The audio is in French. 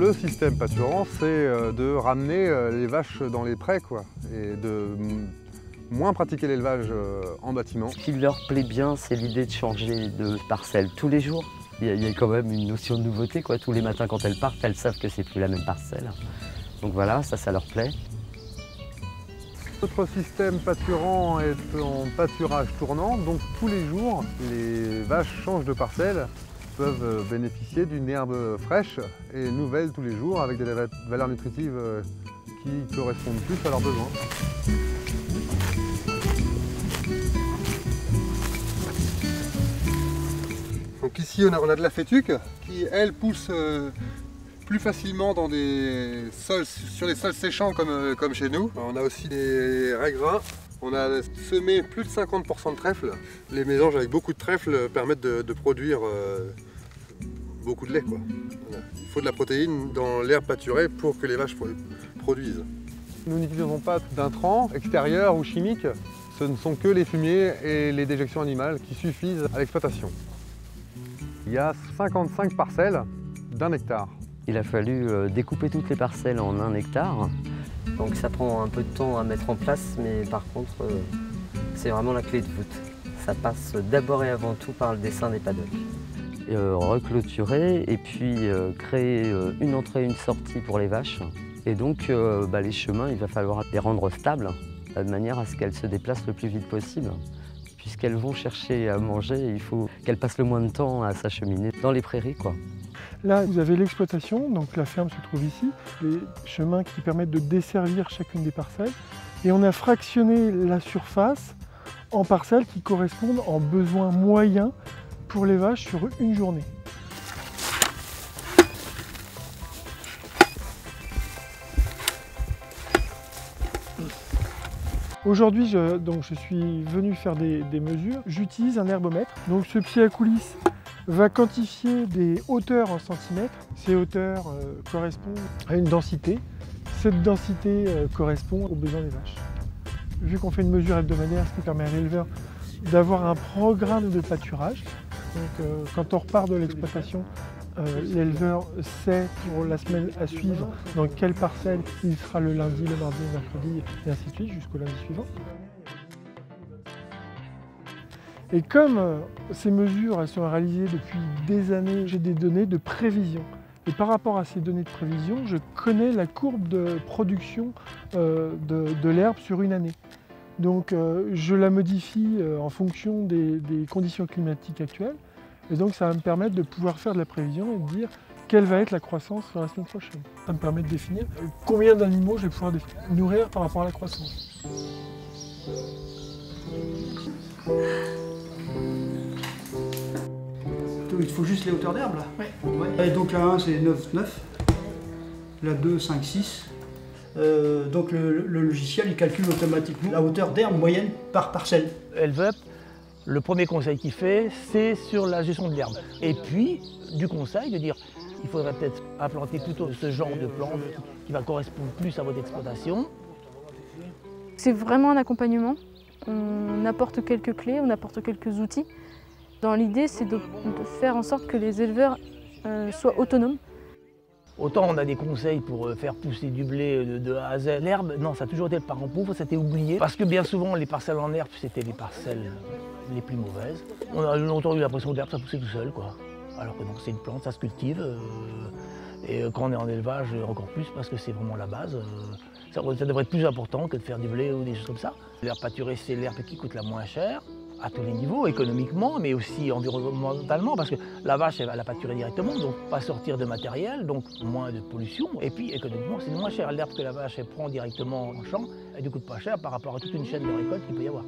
Le système pâturant, c'est de ramener les vaches dans les prés, quoi, et de moins pratiquer l'élevage en bâtiment. Ce qui leur plaît bien, c'est l'idée de changer de parcelle tous les jours. Il y a quand même une notion de nouveauté, quoi. Tous les matins quand elles partent, elles savent que c'est plus la même parcelle. Donc voilà, ça leur plaît. Notre système pâturant est en pâturage tournant, donc tous les jours, les vaches changent de parcelle, peuvent bénéficier d'une herbe fraîche et nouvelle tous les jours avec des valeurs nutritives qui correspondent plus à leurs besoins. Donc ici on a de la fétuque qui elle pousse plus facilement dans des sols, sur des sols séchants comme chez nous. On a aussi des raigrins. On a semé plus de 50% de trèfle. Les mélanges avec beaucoup de trèfle permettent de produire beaucoup de lait, quoi. Voilà. Il faut de la protéine dans l'herbe pâturée pour que les vaches produisent. Nous n'utilisons pas d'intrants extérieurs ou chimiques. Ce ne sont que les fumiers et les déjections animales qui suffisent à l'exploitation. Il y a 55 parcelles d'1 hectare. Il a fallu découper toutes les parcelles en 1 hectare. Donc ça prend un peu de temps à mettre en place, mais par contre, c'est vraiment la clé de voûte. Ça passe d'abord et avant tout par le dessin des paddocks. Reclôturer et puis créer une entrée et une sortie pour les vaches. Et donc les chemins, il va falloir les rendre stables, de manière à ce qu'elles se déplacent le plus vite possible. Puisqu'elles vont chercher à manger, il faut qu'elles passent le moins de temps à s'acheminer dans les prairies, quoi. Là, vous avez l'exploitation, donc la ferme se trouve ici, les chemins qui permettent de desservir chacune des parcelles. Et on a fractionné la surface en parcelles qui correspondent en besoins moyens pour les vaches sur une journée. Aujourd'hui, je suis venu faire des mesures. J'utilise un herbomètre. Donc ce pied à coulisses va quantifier des hauteurs en centimètres. Ces hauteurs correspondent à une densité. Cette densité correspond aux besoins des vaches. Vu qu'on fait une mesure hebdomadaire, ce qui permet à l'éleveur d'avoir un programme de pâturage. Donc quand on repart de l'exploitation, l'éleveur sait pour la semaine à suivre dans quelle parcelle il sera le lundi, le mardi, le mercredi, et ainsi de suite jusqu'au lundi suivant. Et comme ces mesures elles sont réalisées depuis des années, j'ai des données de prévision. Et par rapport à ces données de prévision, je connais la courbe de production de l'herbe sur une année. Donc je la modifie en fonction des conditions climatiques actuelles. Et donc ça va me permettre de pouvoir faire de la prévision et de dire quelle va être la croissance sur la semaine prochaine. Ça me permet de définir combien d'animaux je vais pouvoir nourrir par rapport à la croissance. Il faut juste les hauteurs d'herbe là. Ouais. Et donc la 1 c'est 9, 9, la 2, 5, 6. Donc le logiciel il calcule automatiquement la hauteur d'herbe moyenne par parcelle. Elveup, le premier conseil qu'il fait, c'est sur la gestion de l'herbe. Et puis, du conseil de dire, il faudrait peut-être implanter plutôt ce genre de plante qui va correspondre plus à votre exploitation. C'est vraiment un accompagnement. On apporte quelques clés, on apporte quelques outils. Dans l'idée, c'est de faire en sorte que les éleveurs soient autonomes. Autant on a des conseils pour faire pousser du blé de A à Z. L'herbe, non, ça a toujours été le parent pauvre, c'était oublié. Parce que bien souvent, les parcelles en herbe, c'était les parcelles les plus mauvaises. On a longtemps eu l'impression que l'herbe, ça poussait tout seul, quoi. Alors que non, c'est une plante, ça se cultive. Et quand on est en élevage, encore plus, parce que c'est vraiment la base. Ça devrait être plus important que de faire du blé ou des choses comme ça. L'herbe pâturée, c'est l'herbe qui coûte la moins chère, à tous les niveaux, économiquement, mais aussi environnementalement, parce que la vache, elle va la pâturer directement, donc pas sortir de matériel, donc moins de pollution. Et puis, économiquement, c'est moins cher. L'herbe que la vache elle prend directement en champ, elle ne coûte pas cher par rapport à toute une chaîne de récolte qu'il peut y avoir.